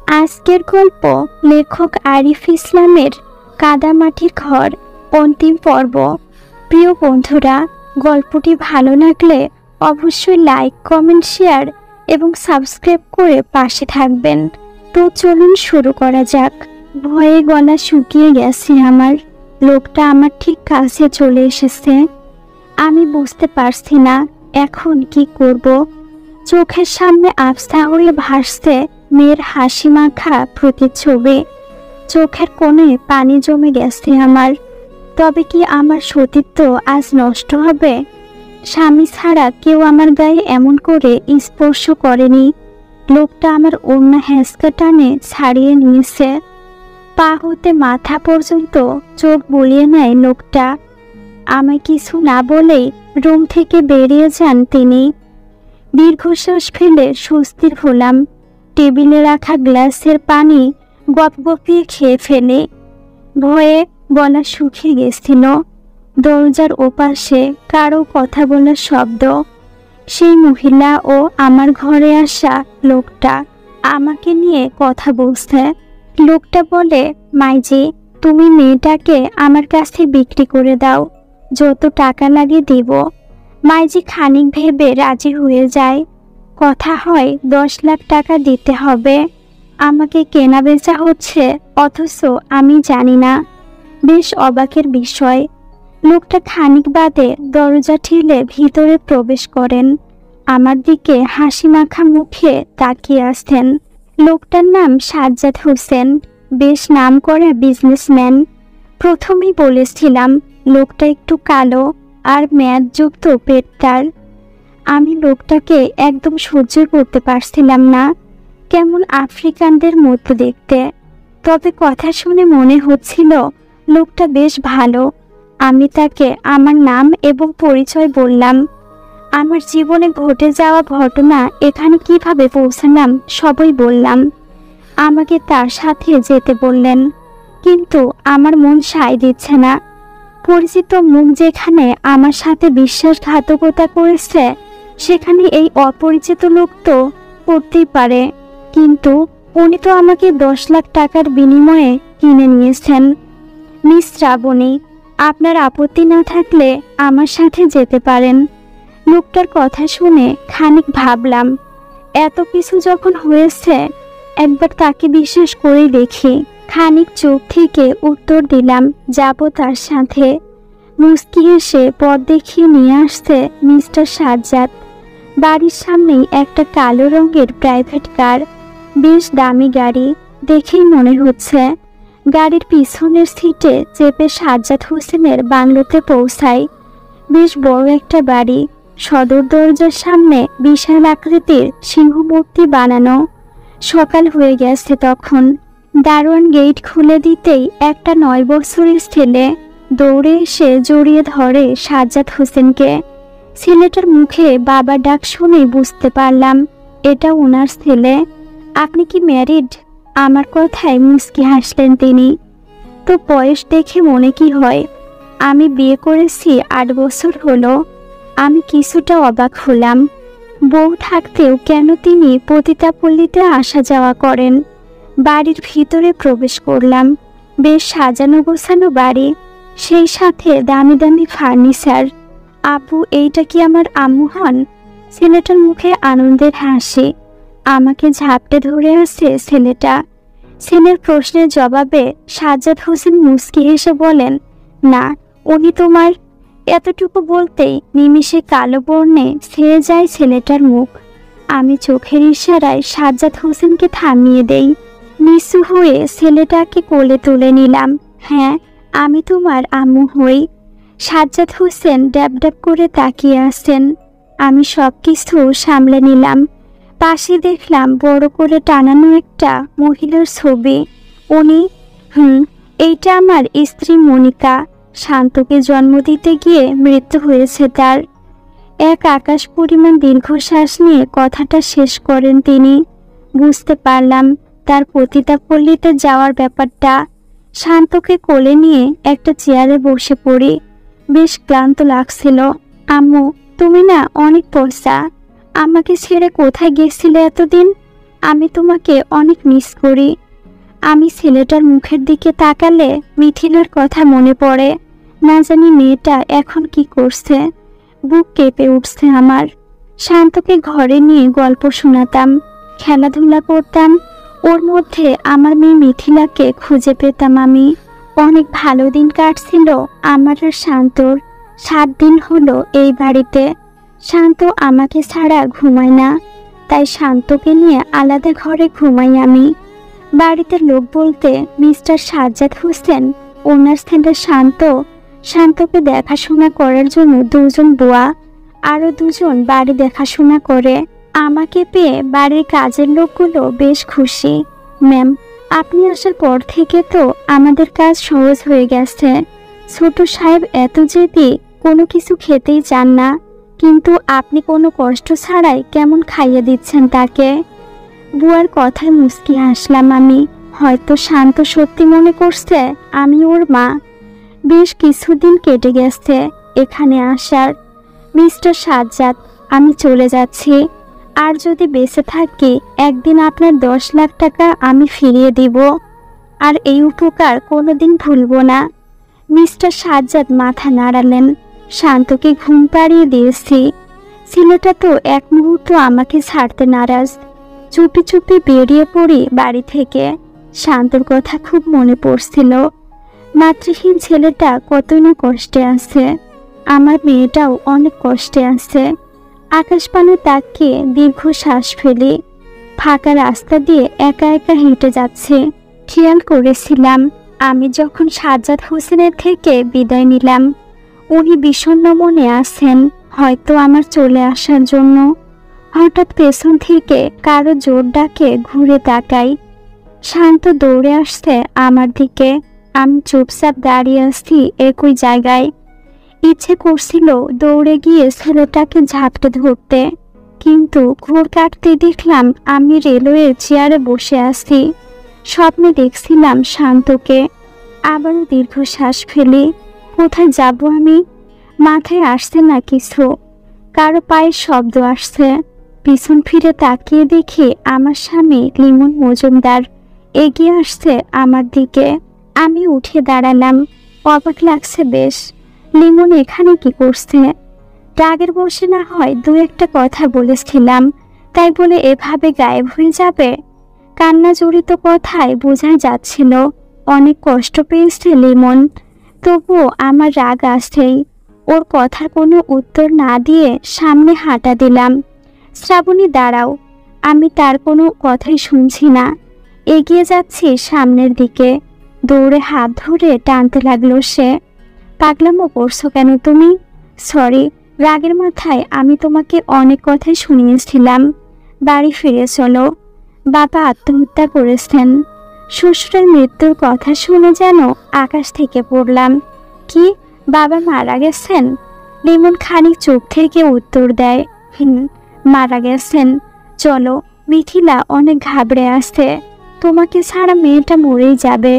আজকের গল্প লেখক আরিফ ইসলামের কাদামাটির ঘর অন্তিম পর্ব। প্রিয় বন্ধুরা, গল্পটি ভালো লাগলে অবশ্যই লাইক, কমেন্ট, শেয়ার এবং সাবস্ক্রাইব করে পাশে থাকবেন। তো চলুন শুরু করা যাক। ভয়ে গলা শুকিয়ে গেছে আমার। লোকটা আমার ঠিক কাছে চলে এসেছে। আমি বুঝতে পারছি না এখন কি করব। চোখের সামনে আবছা হয়ে ভাসছে মেয়ের হাসি মাখা প্রতিচ্ছবি। চোখের কোণে পানি জমে গেছে আমার। তবে কি আমার সতীত্ব আজ নষ্ট হবে? স্বামী ছাড়া কেউ আমার গায়ে এমন করে স্পর্শ করেনি। লোকটা আমার ওড়না হ্যাঁচকা টানে ছাড়িয়ে নিয়েছে। পা হতে মাথা পর্যন্ত চোখ বুলিয়ে নেয় লোকটা। আমায় কিছু না বলেই রুম থেকে বেরিয়ে যান তিনি। দীর্ঘশ্বাস ফেলে স্বস্তির হলাম। টেবিলে রাখা গ্লাসের পানি গপগপিয়ে খেয়ে ফেলে। ভয়ে গলা শুকিয়ে গেছিল। দরজার ওপাশে কারো কথা বলার শব্দ। সেই মহিলা ও আমার ঘরে আসা লোকটা আমাকে নিয়ে কথা বলছে। লোকটা বলে, মাইজি, তুমি মেয়েটাকে আমার কাছে বিক্রি করে দাও, যত টাকা লাগে দিব। মাইজি খানিক ভেবে রাজি হয়ে যায়। কথা হয় 10 লাখ টাকা দিতে হবে। আমাকে কেনা বেচা হচ্ছে, অথচ আমি জানি না। বেশ অবাকের বিষয়। লোকটা খানিক বাদে দরজা ঠেলে ভিতরে প্রবেশ করেন। আমার দিকে হাসি মাখা মুখে তাকিয়ে আসছেন। লোকটার নাম সাজ্জাদ হোসেন, বেশ নামকরা বিজনেসম্যান। প্রথমেই বলেছিলাম লোকটা একটু কালো আর মেয়াদযুক্ত পেট তার। আমি লোকটাকে একদম সহ্য করতে পারছিলাম না। কেমন আফ্রিকানদের মতো দেখতে। তবে কথা শুনে মনে হচ্ছিল লোকটা বেশ ভালো। আমি তাকে আমার নাম এবং পরিচয় বললাম। আমার জীবনে ঘটে যাওয়া ঘটনা, এখানে কিভাবে পৌঁছালাম সবই বললাম। আমাকে তার সাথে যেতে বললেন, কিন্তু আমার মন সায় দিচ্ছে না। পরিচিত মুখ যেখানে আমার সাথে বিশ্বাসঘাতকতা করেছে, সেখানে এই অপরিচিত লোক তো করতেই পারে। কিন্তু উনি তো আমাকে 10 লাখ টাকার বিনিময়ে কিনে নিয়েছেন। মিস শ্রাবণী, আপনার আপত্তি না থাকলে আমার সাথে যেতে পারেন। লোকটার কথা শুনে খানিক ভাবলাম, এত কিছু যখন হয়েছে একবার তাকে বিশ্বাস করে দেখি। খানিক চোখ থেকে উত্তর দিলাম, যাব তার সাথে। মুস্কি হেসে পথ দেখিয়ে নিয়ে আসছে মিস্টার সাজ্জাদ। বাড়ির সামনেই একটা কালো রঙের প্রাইভেট কার, বেশ দামি গাড়ি দেখেই মনে হচ্ছে। গাড়ির পিছনের সিটে চেপে সাজ্জাদ হোসেনের বাংলোতে পৌঁছায়। বেশ বড় একটা বাড়ি। সদর দরজার সামনে বিশাল আকৃতির সিংহমূর্তি বানানো। সকাল হয়ে গেছে তখন। দারোয়ান গেট খুলে দিতেই একটা 9 বছরের ছেলে দৌড়ে এসে জড়িয়ে ধরে সাজ্জাদ হোসেনকে। ছেলেটার মুখে বাবার ডাক শুনে বুঝতে পারলাম এটা ওনার ছেলে। আপনি কি ম্যারিড? আমার কথায় মুচকি হাসলেন তিনি। তো বয়স দেখে মনে কি হয়? আমি বিয়ে করেছি 8 বছর হলো। আমি কিছুটা অবাক হলাম। বউ থাকতেও কেন তিনি পতিতাপল্লীতে আসা যাওয়া করেন। বাড়ির ভিতরে প্রবেশ করলাম। বেশ সাজানো গোছানো বাড়ি, সেই সাথে দামি দামি ফার্নিচার। আপু, এইটা কি আমার আম্মু হন? ছেলেটার মুখে আনন্দের হাসি। আমাকে ঝাপটে ধরে আসছে ছেলেটা। ছেলের প্রশ্নের জবাবে সাজ্জাদ হোসেন মুচকি হেসে বলেন, না, উনি তোমার। এতটুকু বলতেই নিমিষে কালো বর্ণে ছেয়ে যায় ছেলেটার মুখ। আমি চোখের ইশারায় সাজ্জাদ হোসেনকে থামিয়ে দেই। নিচু হয়ে ছেলেটাকে কোলে তুলে নিলাম। হ্যাঁ, আমি তোমার আম্মু হই। সাজ্জাদ হোসেন ড্যাব ড্যাব করে তাকিয়ে আসছেন। আমি সব কিছু সামলে নিলাম। পাশে দেখলাম বড় করে টানানো একটা মহিলার ছবি। উনি এইটা আমার স্ত্রী মনিকা। শান্তকে জন্ম দিতে গিয়ে মৃত্যু হয়েছে তার। এক আকাশ পরিমাণ দীর্ঘশ্বাস নিয়ে কথাটা শেষ করেন তিনি। বুঝতে পারলাম তার পতিতাপল্লীতে যাওয়ার ব্যাপারটা। শান্তকে কোলে নিয়ে একটা চেয়ারে বসে পড়ি। বেশ ক্লান্ত লাগছিল। আম্মু, তুমি না অনেক পয়সা। আমাকে ছেড়ে কোথায় গেছিলে এতদিন? আমি তোমাকে অনেক মিস করি। আমি ছেলেটার মুখের দিকে তাকালে মিথিলার কথা মনে পড়ে। না জানি মেয়েটা এখন কি করছে। বুক কেঁপে উঠছে আমার। শান্তকে ঘরে নিয়ে গল্প শোনাতাম, খেলাধুলা করতাম। ওর মধ্যে আমার মেয়ে মিথিলাকে খুঁজে পেতাম আমি। অনেক ভালো দিন কাটছিল আমার আর শান্তর। 7 দিন হলো এই বাড়িতে। শান্ত আমাকে ছাড়া ঘুমায় না, তাই শান্তকে নিয়ে আলাদা ঘরে ঘুমাই আমি। বাড়িতে লোক বলতে মিস্টার সাজ্জাদ হোসেন, ওনার ছেলে শান্ত, শান্তকে দেখাশোনা করার জন্য 2 জন বুয়া, আরো 2 জন বাড়ি দেখাশোনা করে। আমাকে পেয়ে বাড়ির কাজের লোকগুলো বেশ খুশি। ম্যাম, আপনি আসার পর থেকে তো আমাদের কাজ সহজ হয়ে গেছে। ছোট সাহেব এত জেদি, কোনো কিছু খেতেই চান না, কিন্তু আপনি কোনো কষ্ট ছাড়াই কেমন খাইয়ে দিচ্ছেন তাকে। বুয়ার কথায় মুচকি হাসলাম আমি। হয়তো শান্ত সত্যি মনে করছে আমি ওর মা। বেশ কিছুদিন কেটে গেছে এখানে আসার। মিস্টার সাজ্জাদ, আমি চলে যাচ্ছি। আর যদি বেঁচে থাকি একদিন আপনার 10 লাখ টাকা আমি ফিরিয়ে দিব, আর এই উপকার কোনোদিন ভুলব না। মিস্টার সাজ্জাদ মাথা নাড়ালেন। শান্তকে ঘুম পাড়িয়ে দিয়েছি। ছেলেটা তো এক মুহূর্ত আমাকে ছাড়তে নারাজ। চুপি চুপি বেরিয়ে পড়ি বাড়ি থেকে। শান্তর কথা খুব মনে পড়ছিল। মাতৃহীন ছেলেটা কতই না কষ্টে আছে। আমার মেয়েটাও অনেক কষ্টে আছে। আকাশপানে তাকিয়ে দীর্ঘশ্বাস ফেলি। ফাঁকা রাস্তা দিয়ে একা একা হেঁটে যাচ্ছে। খেয়াল করেছিলাম আমি যখন সাজ্জাদ হোসেনের থেকে বিদায় নিলাম, উনি বিষণ্ণ মনে আছেন, হয়তো আমার চলে আসার জন্য। হঠাৎ পেছন থেকে কারো জোর ডাকে ঘুরে তাকাই। শান্ত দৌড়ে আসছে আমার দিকে। আমি চুপচাপ দাঁড়িয়ে আছি একই জায়গায়। ইচ্ছে করছিল দৌড়ে গিয়ে ছেলেটাকে ঝাপটে ধরতে, কিন্তু ঘোর কাটতে দেখলাম আমি রেলওয়ের চেয়ারে বসে আছি। স্বপ্নে দেখছিলাম শান্তকে। আবারও দীর্ঘশ্বাস ফেলি। কোথায় যাব আমি? মাথায় আসছে না কিছু। কারো পায়ের শব্দ আসছে। পিছন ফিরে তাকিয়ে দেখি আমার স্বামী লিমন মজুমদার এগিয়ে আসছে আমার দিকে। আমি উঠে দাঁড়ালাম। অবাক লাগছে বেশ। লিমন এখানে কি করছে? রাগের বসে না হয় 2-1টা কথা বলেছিলাম, তাই বলে এভাবে গায়েব হয়ে যাবে? কান্না জড়িত কথায় বোঝাই যাচ্ছিল অনেক কষ্ট পেয়েছে লিমন। তবুও আমার রাগ আসছেই। ওর কথার কোনো উত্তর না দিয়ে সামনে হাঁটা দিলাম। শ্রাবণী, দাঁড়াও। আমি তার কোনো কথাই শুনছি না। এগিয়ে যাচ্ছি সামনের দিকে। দৌড়ে হাত ধরে টানতে লাগলো সে। পাগলামো করছো কেন তুমি? সরি, রাগের মাথায় আমি তোমাকে অনেক কথাই শুনিয়েছিলাম। বাড়ি ফিরে চলো। বাবা আত্মহত্যা করেছেন। শ্বশুরের মৃত্যুর কথা শুনে যেন আকাশ থেকে পড়লাম। কি, বাবা মারা গেছেন? লিমন খানিক চোখ থেকে উত্তর দেয়, মারা গেছেন। চলো, মিথিলা অনেক ঘাবড়ে আসছে। তোমাকে ছাড়া মেয়েটা মরেই যাবে।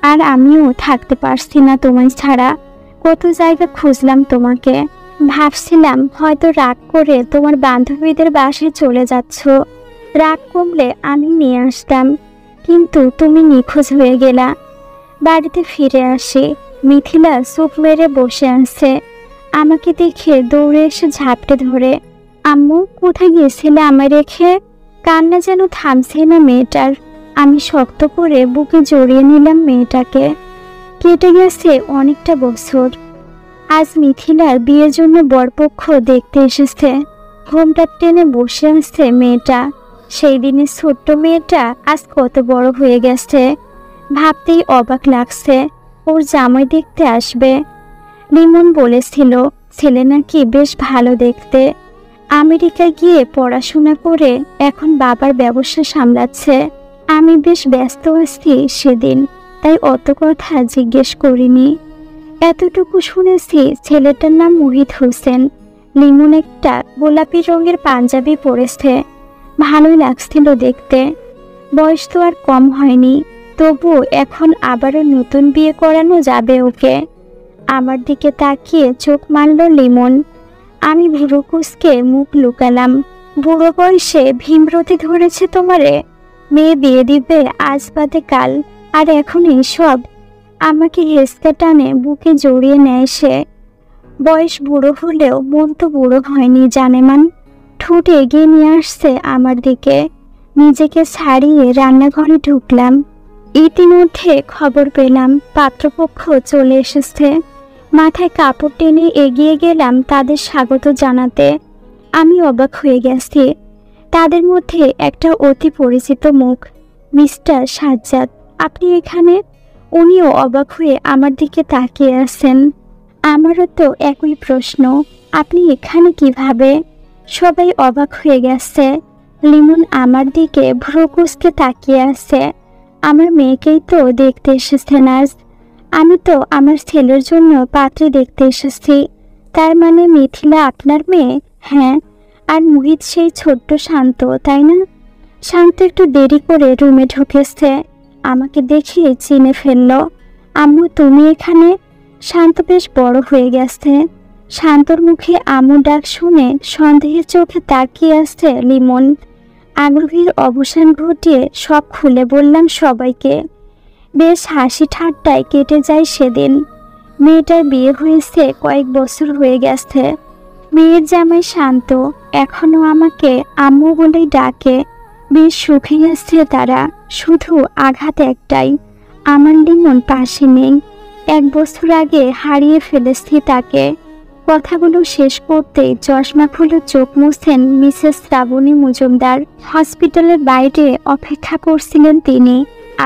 আর আমিও থাকতে পারছি না তোমায় ছাড়া। কত জায়গা খুঁজলাম তোমাকে। ভাবছিলাম হয়তো রাগ করে তোমার বান্ধবীদের বাসায় চলে যাচ্ছ। রাগ কমলে আমি নিয়ে আসতাম, কিন্তু তুমি নিখোঁজ হয়ে গেলা। বাড়িতে ফিরে আসি। মিথিলা চুপ মেরে বসে আছে। আমাকে দেখে দৌড়ে এসে ঝাপটে ধরে, আম্মু কোথায় গিয়েছিলে আমায় রেখে? কান্না যেন থামছে না মেয়েটার। আমি শক্ত করে বুকে জড়িয়ে নিলাম মেয়েটাকে। কেটে গেছে অনেকটা বছর। আজ মিথিলার বিয়ের জন্য বরপক্ষ দেখতে এসেছে। ঘোমটা টেনে বসে আছে মেয়েটা। সেই দিনের ছোট্ট মেয়েটা আজ কত বড় হয়ে গেছে। ভাবতেই অবাক লাগছে ওর জামাই দেখতে আসবে। লিমন বলেছিল ছেলে নাকি বেশ ভালো দেখতে। আমেরিকা গিয়ে পড়াশোনা করে এখন বাবার ব্যবসা সামলাচ্ছে। আমি বেশ ব্যস্ত আছি সেদিন, তাই অত কথা জিজ্ঞেস করিনি। এতটুকু শুনেছি ছেলেটার নাম মোহিত হোসেন। লিমন একটা গোলাপি রঙের পাঞ্জাবি পরেছে। ভালোই লাগছিল দেখতে। বয়স তো আর কম হয়নি, তবুও এখন আবারও নতুন বিয়ে করানো যাবে ওকে। আমার দিকে তাকিয়ে চোখ মারল লিমন। আমি ভুরু কুঁচকে মুখ লুকালাম। বুড়ো বয়সে ভীমরতি ধরেছে তোমারে? মেয়ে বিয়ে দিবে আজ বাদে কাল, আর এখন এইসব? আমাকে হেসতে টানে বুকে জড়িয়ে নেয় সে। বয়স বুড়ো হলেও মন তো বুড়ো হয়নি জানেমান। ঠোঁট এগিয়ে নিয়ে আসছে আমার দিকে। নিজেকে ছাড়িয়ে রান্নাঘরে ঢুকলাম। ইতিমধ্যে খবর পেলাম পাত্রপক্ষ চলে এসেছে। মাথায় কাপড় টেনে এগিয়ে গেলাম তাদের স্বাগত জানাতে। আমি অবাক হয়ে গেছি। তাদের মধ্যে একটা অতি পরিচিত মুখ। মিস্টার সাজ্জাদ, আপনি এখানে? উনিও অবাক হয়ে আমার দিকে তাকিয়ে আছেন। আমারও তো একই প্রশ্ন, আপনি এখানে কিভাবে? সবাই অবাক হয়ে গেছে। লিমন আমার দিকে ভ্রু কুঁচকে তাকিয়ে আছে। আমার মেয়েকেই তো দেখতে এসেছেন আজ। আমি তো আমার ছেলের জন্য পাত্রী দেখতে এসেছি। তার মানে মিথিলা আপনার মেয়ে? হ্যাঁ। আর মুহিত সেই ছোট্ট শান্ত, তাই না? শান্ত একটু দেরি করে রুমে ঢুকেছে। আমাকে দেখে চিনে ফেলল। আম্মু, তুমি এখানে? শান্ত বেশ বড় হয়ে গেছে। শান্তর মুখে আম্মু ডাক শুনে সন্দেহের চোখে তাকিয়ে আসছে লিমন। আগ্রহের অবসান ঘটিয়ে সব খুলে বললাম সবাইকে। বেশ হাসি ঠাট্টায় কেটে যায় সেদিন। মেয়েটার বিয়ে হয়েছে কয়েক বছর হয়ে গেছে। মেয়ের জামাই শান্ত এখনো আমাকে আম্মু বলেই ডাকে। বেশ সুখে আসছে তারা। শুধু আঘাত একটাই, আমার লিমন পাশে নেই। 1 বছর আগে হারিয়ে ফেলেছি তাকে। কথাগুলো শেষ করতেই চশমা খুলে চোখ মুছছেন মিসেস শ্রাবণী মজুমদার। হসপিটালের বাইরে অপেক্ষা করছিলেন তিনি।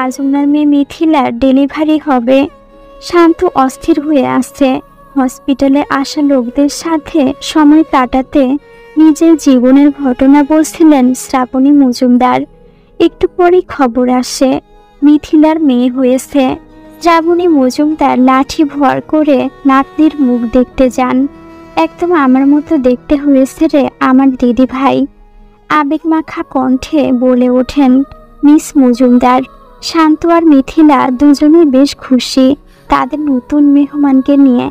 আজ ওনার মেয়ে মিথিলার ডেলিভারি হবে। শান্ত অস্থির হয়ে আসছে। হসপিটালে আসা লোকদের সাথে সময় কাটাতে নিজের জীবনের ঘটনা বলছিলেন শ্রাবণী মজুমদার। একটু পরেই খবর আসে মিথিলার মেয়ে হয়েছে। শ্রাবণী মজুমদার লাঠি ভর করে নাতনির মুখ দেখতে যান। একদম আমার মতো দেখতে হয়েছে রে আমার দিদি ভাই। আবেগমাখা কণ্ঠে বলে ওঠেন মিস মজুমদার। শান্ত আর মিথিলা দুজনেই বেশ খুশি তাদের নতুন মেহমানকে নিয়ে।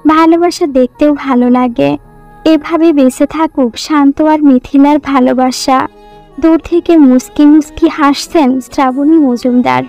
ভালোবাসা দেখতেও ভালো লাগে। এভাবে বেঁচে থাকুক শান্ত আর মিথিলার ভালোবাসা। দূর থেকে মুস্কি মুস্কি হাসছেন শ্রাবণী মজুমদার।